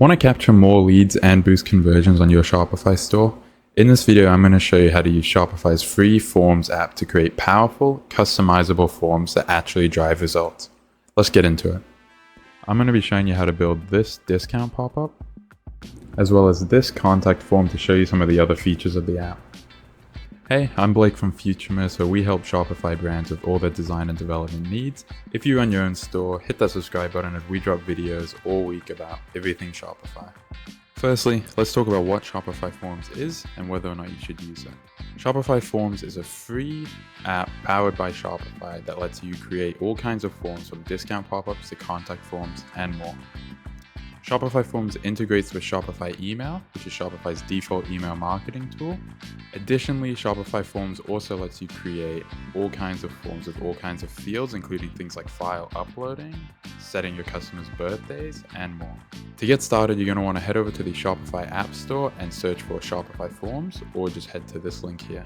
Want to capture more leads and boost conversions on your Shopify store? In this video, I'm going to show you how to use Shopify's free Forms app to create powerful, customizable forms that actually drive results. Let's get into it. I'm going to be showing you how to build this discount pop-up, as well as this contact form to show you some of the other features of the app. Hey, I'm Blake from Futuremerce, where we help Shopify brands with all their design and development needs. If you run your own store, hit that subscribe button as we drop videos all week about everything Shopify. Firstly, let's talk about what Shopify Forms is and whether or not you should use it. Shopify Forms is a free app powered by Shopify that lets you create all kinds of forms, from discount pop-ups to contact forms and more. Shopify Forms integrates with Shopify Email, which is Shopify's default email marketing tool. Additionally, Shopify Forms also lets you create all kinds of forms with all kinds of fields, including things like file uploading, setting your customers' birthdays, and more. To get started, you're going to want to head over to the Shopify App Store and search for Shopify Forms, or just head to this link here.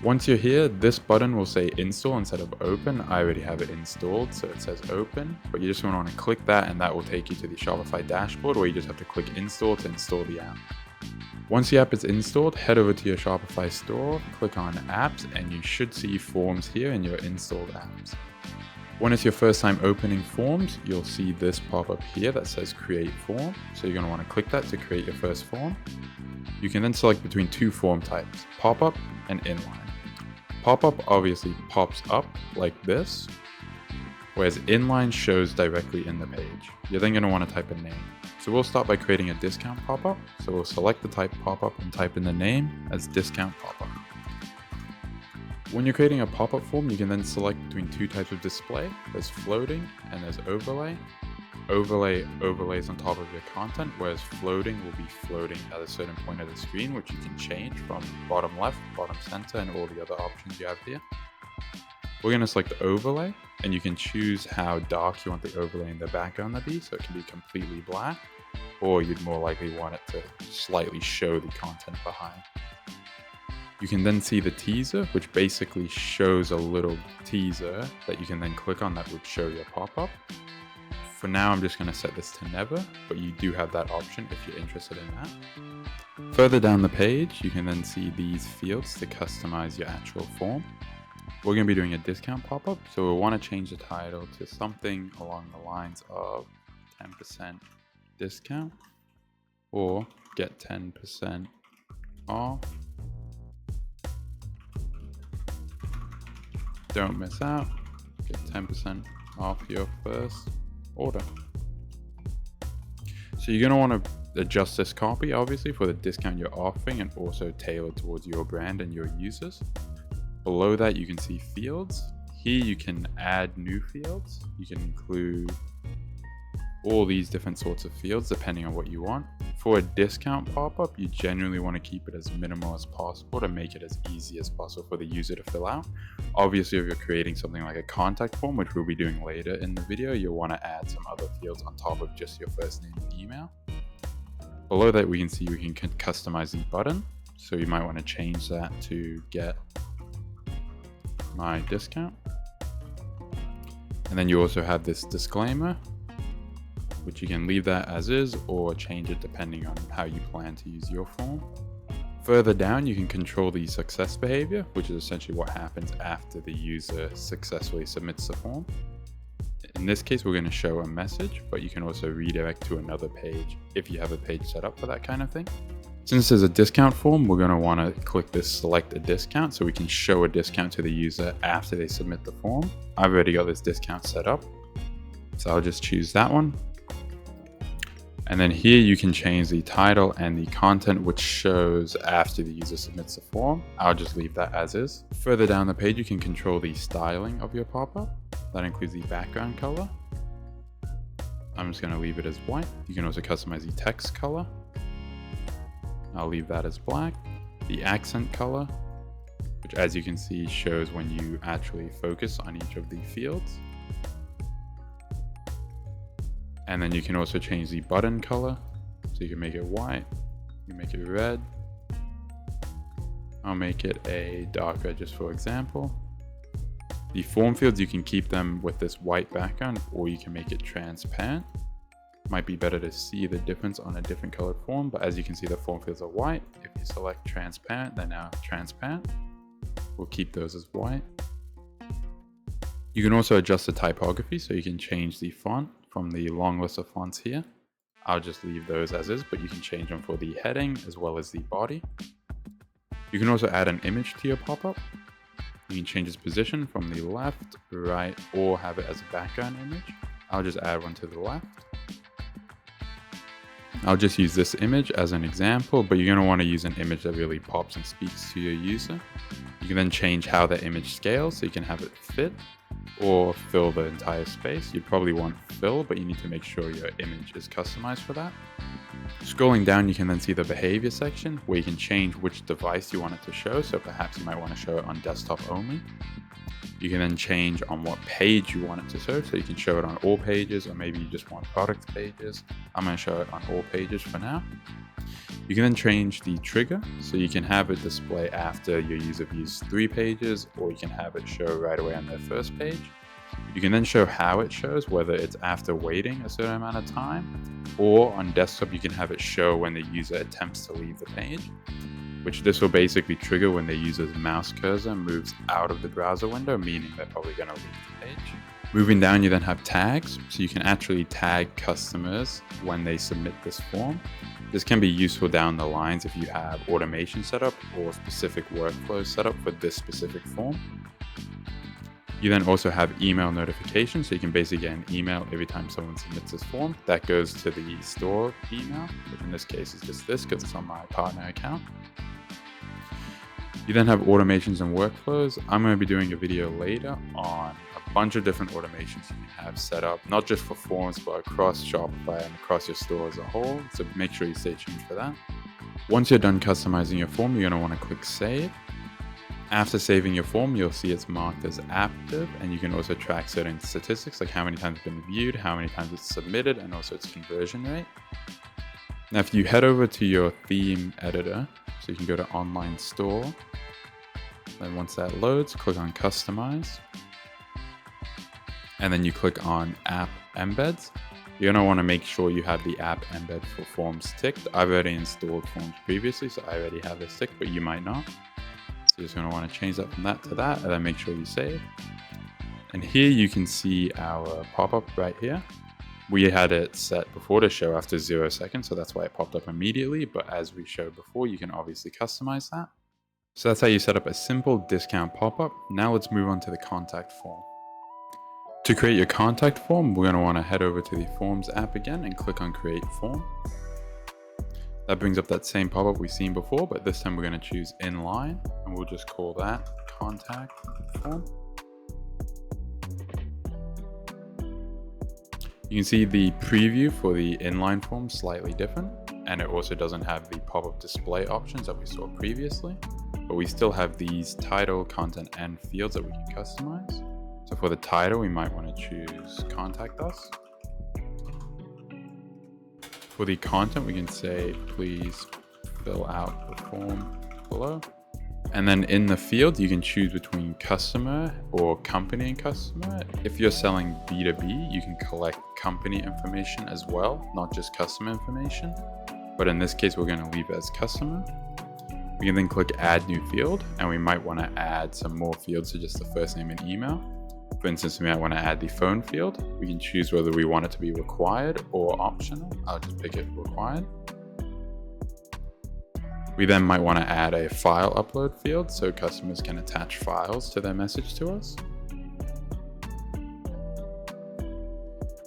Once you're here, this button will say install instead of open. I already have it installed, so it says open, but you just want to click that and that will take you to the Shopify dashboard, where you just have to click install to install the app. Once the app is installed, head over to your Shopify store, click on apps, and you should see Forms here in your installed apps. When it's your first time opening Forms, you'll see this pop up here that says create form. So you're going to want to click that to create your first form. You can then select between two form types, pop-up and inline. Pop-up obviously pops up like this, whereas inline shows directly in the page. You're then going to want to type a name. So we'll start by creating a discount pop-up. So we'll select the type pop-up and type in the name as discount pop-up. When you're creating a pop-up form, you can then select between two types of display. There's floating and there's overlay. Overlay overlays on top of your content, whereas floating will be floating at a certain point of the screen, which you can change from bottom left, bottom center, and all the other options you have here. We're going to select overlay, and you can choose how dark you want the overlay in the background to be, so it can be completely black, or you'd more likely want it to slightly show the content behind. You can then see the teaser, which basically shows a little teaser that you can then click on that would show your pop-up. For now, I'm just going to set this to never, but you do have that option if you're interested in that. Further down the page, you can then see these fields to customize your actual form. We're going to be doing a discount pop-up, so we'll want to change the title to something along the lines of 10% discount, or get 10% off. Don't miss out, get 10% off your first order. So you're going to want to adjust this copy obviously for the discount you're offering, and also tailored towards your brand and your users. Below that, you can see fields. Here you can add new fields. You can include all these different sorts of fields depending on what you want. For a discount pop-up, you generally want to keep it as minimal as possible to make it as easy as possible for the user to fill out. Obviously, if you're creating something like a contact form, which we'll be doing later in the video, you'll want to add some other fields on top of just your first name and email. Below that, we can see we can customize the button. So you might want to change that to get my discount. And then you also have this disclaimer, which you can leave that as is or change it depending on how you plan to use your form. Further down, you can control the success behavior, which is essentially what happens after the user successfully submits the form. In this case, we're going to show a message, but you can also redirect to another page if you have a page set up for that kind of thing. Since there's a discount form, we're going to want to click this select a discount so we can show a discount to the user after they submit the form. I've already got this discount set up, so I'll just choose that one. And then here you can change the title and the content, which shows after the user submits the form. I'll just leave that as is. Further down the page, you can control the styling of your pop-up. That includes the background color. I'm just going to leave it as white. You can also customize the text color. I'll leave that as black. The accent color, which as you can see shows when you actually focus on each of the fields. And then you can also change the button color. So you can make it white, you can make it red. I'll make it a dark red just for example. The form fields, you can keep them with this white background, or you can make it transparent. might be better to see the difference on a different colored form, but as you can see, the form fields are white. If you select transparent, they're now transparent. We'll keep those as white. You can also adjust the typography, so you can change the font from the long list of fonts here. I'll just leave those as is, but you can change them for the heading as well as the body. You can also add an image to your pop-up. You can change its position from the left, right, or have it as a background image. I'll just add one to the left. I'll just use this image as an example, but you're going to want to use an image that really pops and speaks to your user. You can then change how the image scales, so you can have it fit or fill the entire space. You'd probably want fill, but you need to make sure your image is customized for that. Scrolling down, you can then see the behavior section where you can change which device you want it to show. So perhaps you might want to show it on desktop only. You can then change on what page you want it to show. So you can show it on all pages, or maybe you just want product pages. I'm going to show it on all pages for now. You can then change the trigger, so you can have it display after your user views 3 pages, or you can have it show right away on their first page. You can then show how it shows, whether it's after waiting a certain amount of time, or on desktop you can have it show when the user attempts to leave the page, which this will basically trigger when the user's mouse cursor moves out of the browser window, meaning they're probably going to leave the page. Moving down, you then have tags, so you can actually tag customers when they submit this form. This can be useful down the lines if you have automation set up or specific workflows set up for this specific form. You then also have email notifications, so you can basically get an email every time someone submits this form. That goes to the store email, which in this case is just this because it's on my partner account. You then have automations and workflows. I'm going to be doing a video later on a bunch of different automations you can have set up, not just for forms, but across Shopify and across your store as a whole. So make sure you stay tuned for that. Once you're done customizing your form, you're going to want to click Save. After saving your form, you'll see it's marked as active, and you can also track certain statistics like how many times it's been viewed, how many times it's submitted, and also its conversion rate. Now, if you head over to your theme editor, so you can go to Online Store, then once that loads, click on Customize, and then you click on App Embeds. You're going to want to make sure you have the app embed for forms ticked. I've already installed forms previously, so I already have this ticked, but you might not. So you're just going to want to change that from that to that, and then make sure you save. And here you can see our pop-up right here. We had it set before to show after 0 seconds, so that's why it popped up immediately. But as we showed before, you can obviously customize that. So that's how you set up a simple discount pop-up. Now let's move on to the contact form. To create your contact form, we're going to want to head over to the Forms app again and click on Create Form. That brings up that same pop-up we've seen before, but this time we're going to choose Inline, and we'll just call that Contact Form. You can see the preview for the inline form slightly different, and it also doesn't have the pop-up display options that we saw previously, but we still have these title, content, and fields that we can customize. So for the title, we might want to choose Contact Us. For the content, we can say, please fill out the form below. And then in the field, you can choose between customer or company and customer. If you're selling B2B, you can collect company information as well, not just customer information. But in this case, we're going to leave it as customer. We can then click add new field, and we might want to add some more fields to just the first name and email. For instance, we might want to add the phone field. We can choose whether we want it to be required or optional. I'll just pick it required. We then might want to add a file upload field so customers can attach files to their message to us.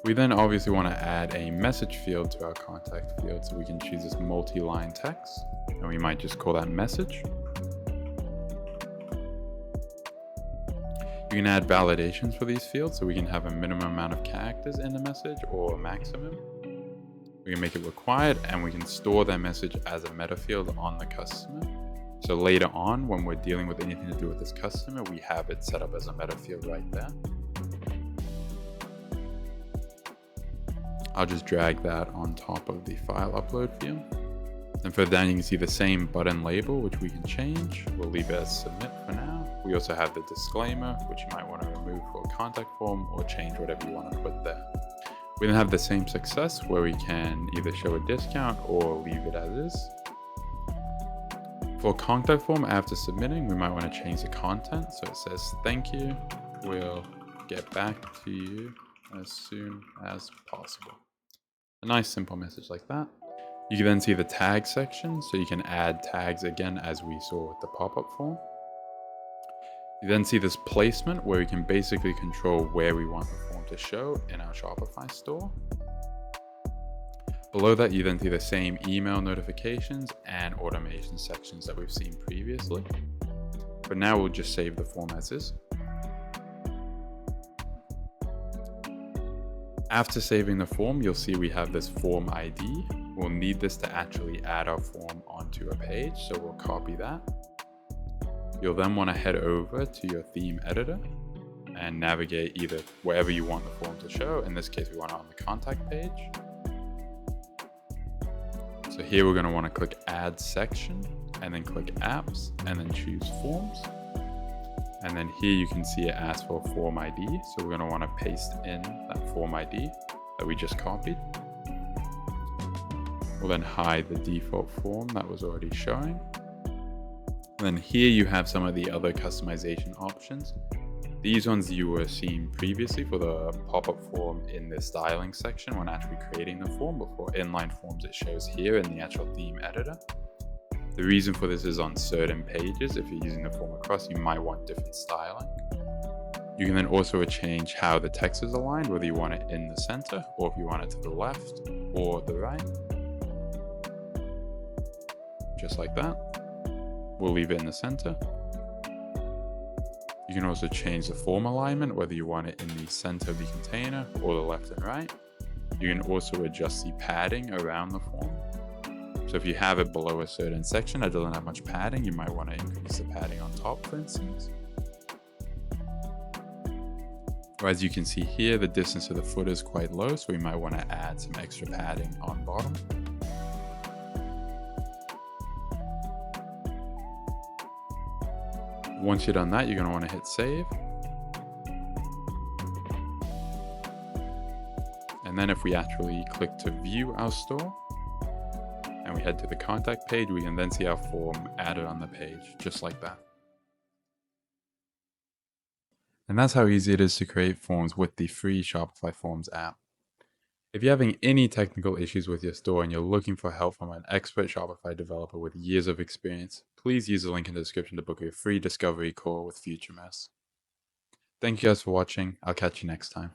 We then obviously want to add a message field to our contact field, so we can choose this multi-line text, and we might just call that message. You can add validations for these fields, so we can have a minimum amount of characters in the message or a maximum. We can make it required, and we can store that message as a meta field on the customer. So later on, when we're dealing with anything to do with this customer, we have it set up as a meta field right there. I'll just drag that on top of the file upload field. And further down, you can see the same button label, which we can change. We'll leave it as submit for now. We also have the disclaimer, which you might want to remove for a contact form or change whatever you want to put there. We then have the same success where we can either show a discount or leave it as is. For contact form after submitting, we might want to change the content. So it says, "Thank you, we'll get back to you as soon as possible." A nice simple message like that. You can then see the tag section, so you can add tags again as we saw with the pop-up form. You then see this placement where we can basically control where we want the form to show in our Shopify store. Below that, you then see the same email notifications and automation sections that we've seen previously. But now we'll just save the form as is. After saving the form, you'll see we have this form ID. We'll need this to actually add our form onto a page, so we'll copy that. You'll then want to head over to your theme editor and navigate either wherever you want the form to show. In this case, we want it on the contact page. So here we're going to want to click Add Section and then click Apps and then choose Forms. And then here you can see it asks for Form ID. So we're going to want to paste in that Form ID that we just copied. We'll then hide the default form that was already showing. And then here you have some of the other customization options. These ones you were seeing previously for the pop-up form in the styling section when actually creating the form, but for inline forms it shows here in the actual theme editor. The reason for this is on certain pages, if you're using the form across, you might want different styling. You can then also change how the text is aligned, whether you want it in the center or if you want it to the left or the right. Just like that. We'll leave it in the center. You can also change the form alignment, whether you want it in the center of the container or the left and right. You can also adjust the padding around the form. So if you have it below a certain section that doesn't have much padding, you might want to increase the padding on top, for instance. Or as you can see here, the distance to the footer is quite low, so we might want to add some extra padding on bottom. Once you're done that, you're going to want to hit save. And then if we actually click to view our store and we head to the contact page, we can then see our form added on the page, just like that. And that's how easy it is to create forms with the free Shopify Forms app. If you're having any technical issues with your store and you're looking for help from an expert Shopify developer with years of experience, please use the link in the description to book a free discovery call with Futuremerce. Thank you guys for watching. I'll catch you next time.